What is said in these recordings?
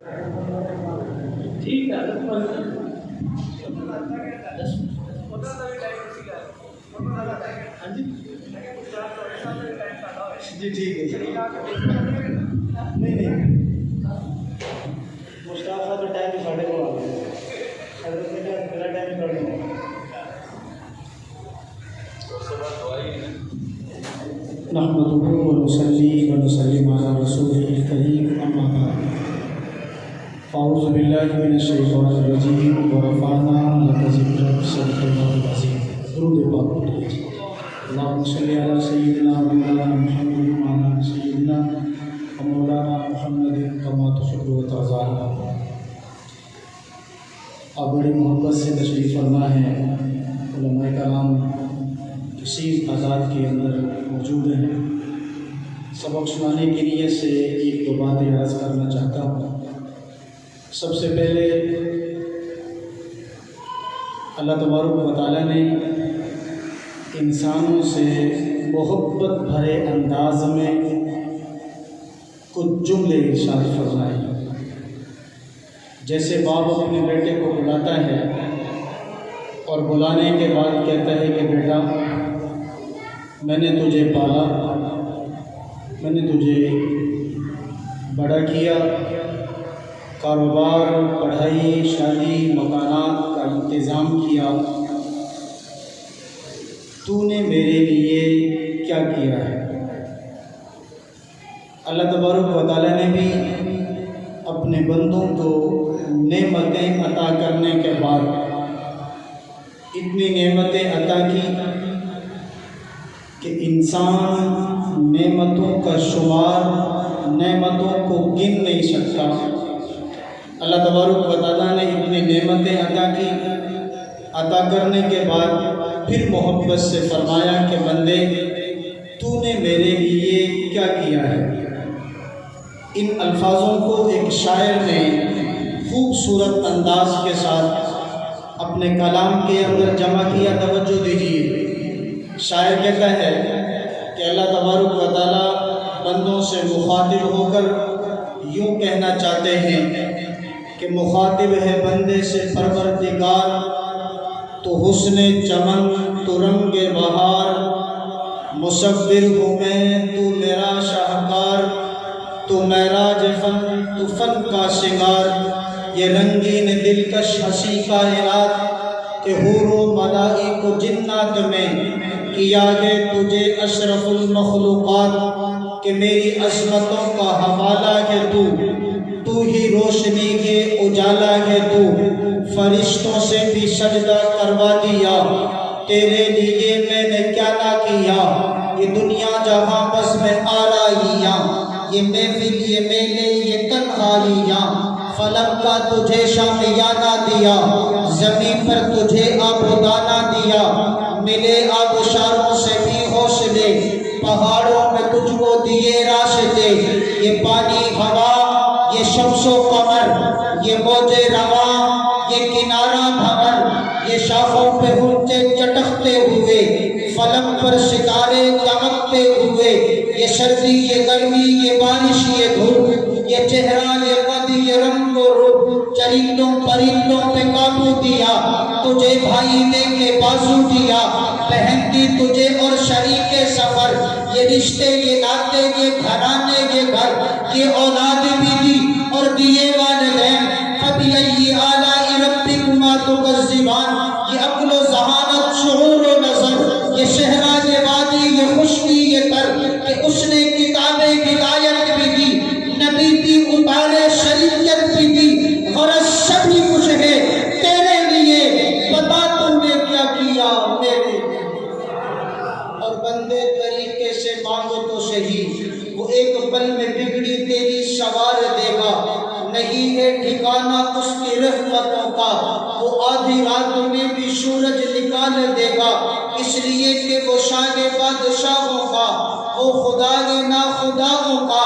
ٹھیک ہے جی ٹھیک ہے نہیں مشتاق صاحب کا ٹائم ساڑھے کو آ گیا حضرت میرا ٹائم ساڑھے کو نحمده ونصلي ونسلم على رسوله الكريم أما بعد فأعوذ بالله من الشيطان الرجيم ورفعنا لك ذكرك صدق الله العظيم درود پاک پڑھیے اللهم صل على سيدنا مولانا محمد وعلى آل سيدنا مولانا محمد كما تحب وترضى. آپ بڑی محبت سے تشریف فرما ہے. علماء کرام اسی آزاد کے اندر موجود ہیں. سبق سنانے کی نیت سے ایک دو باتیں عرض کرنا چاہتا ہوں. سب سے پہلے اللہ تبارک و تعالیٰ نے انسانوں سے محبت بھرے انداز میں کچھ جملے ارشاد فرمائے. جیسے باپ اپنے بیٹے کو بلاتا ہے اور بلانے کے بعد کہتا ہے کہ بیٹا میں نے تجھے پالا, میں نے تجھے بڑا کیا, کاروبار, پڑھائی, شادی, مکانات کا انتظام کیا, تو نے میرے لیے کیا کیا ہے. اللہ تبارک و تعالیٰ نے بھی اپنے بندوں کو نعمتیں عطا کرنے کے بعد اتنی نعمتیں عطا کی کہ انسان نعمتوں کا شمار, نعمتوں کو گن نہیں سکتا. اللہ تبارک و تعالیٰ نے اتنی نعمتیں عطا کی. عطا کرنے کے بعد پھر محبت سے فرمایا کہ بندے تو نے میرے لیے کیا کیا ہے. ان الفاظوں کو ایک شاعر نے خوبصورت انداز کے ساتھ اپنے کلام کے اندر جمع کیا. توجہ دیجیے. شاعر کہتا ہے کہ اللہ تبارک و تعالیٰ بندوں سے مخاطب ہو کر یوں کہنا چاہتے ہیں کہ مخاطب ہے بندے سے پروردگار, تو حسن چمن تو رنگ بہار, مصور ہوں میں تو میرا شاہکار, تو معراج فن تو فن کا شنگار, یہ رنگین دلکش ہنسی کائنات کہ حور و ملائک و جنات میں کیا ہے تجھے اشرف المخلوقات, کہ میری عظمتوں کا حوالہ ہے تو ہی روشنی کے اجالا ہے تو, فرشتوں سے بھی سجدہ کروا دیا تیرے لیے میں نے کیا نہ کیا. یہ دنیا جہاں بس میں آرائیاں, یہ محفل یہ میلے یہ تنہالیاں, فلک کا تجھے شامیانہ دیا, زمین پر تجھے آبودانہ دیا, ملے آبشاروں سے بھی حوصلے, پہاڑوں میں تجھ کو دیے راستے. یہ پانی ہوا, یہ شمس و قمر, یہ موج رواں, یہ کنارہ بھنور, یہ شاخوں پہ ہلتے چٹکتے ہوئے, فلک پر ستارے چمکتے ہوئے, یہ سردی یہ گرمی یہ بارش یہ دھوپ, یہ چہرہ یہ قد یہ رنگ و روپ, چرندوں پرندوں پہ قابو دیا, تجھے بھائی دے کے بازو دیا, بہن دی تجھے اور شریک سفر, یہ رشتے یہ ناطے یہ گھرانے یہ گھر, یہ اولاد بھی دی اور دیے والدین. فبأي آلاء ربكما تكذبان, یہ عقل و ذہانت شعور و نظر, یہ صحرا یہ وادی یہ خشکی یہ تر, کہ اس نے کتاب ہدایت بھی دی, نبی بھی اتارے شریعت بھی دی, غرض سبھی کچھ ہے تیرے لیے, بتا تم نے کیا کیا میرے لیے. اور بندے طریقے سے مانگو تو صحیح, وہ ایک پل میں بگڑی تیری سوار دے گا, نہیں ہے ٹھکانہ اس کی رحمتوں کا, وہ آدھی رات میں بھی سورج نکال دے گا, اس لیے کہ وہ شان بادشاہوں کا, وہ خدا نا خداؤں کا,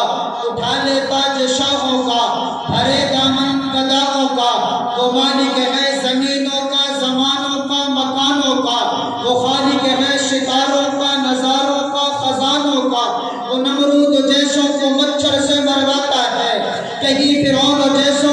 اٹھا لے تاج شاہوں کا, بھرے دامن گداؤں کا, وہ مالک ہے زمینوں کا زمانوں کا مکانوں کا, وہ خالق ہے ستاروں کا نظاروں کا خزانوں کا, وہ نمرود جیسوں کو مچھر سے مرواتا ہے, کہیں فرعون جیسوں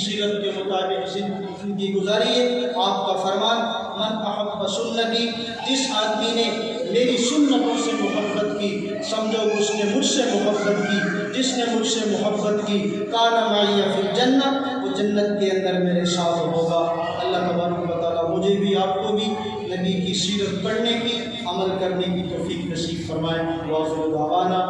سیرت کے مطابق زندگی گزاری ہے۔ آپ کا فرمان من احب سنتی، جس آدمی نے میری سنتوں سے محبت کی، سمجھو اس نے مجھ سے محبت کی، جس نے مجھ سے محبت کی کان معی فی الجنہ، وہ جنت کے اندر میرے ساتھ ہوگا۔ اللہ تبارک و تعالیٰ مجھے بھی آپ کو بھی نبی کی سیرت پڑھنے کی، عمل کرنے کی توفیق نصیب فرمائے۔ وآخر دعوانا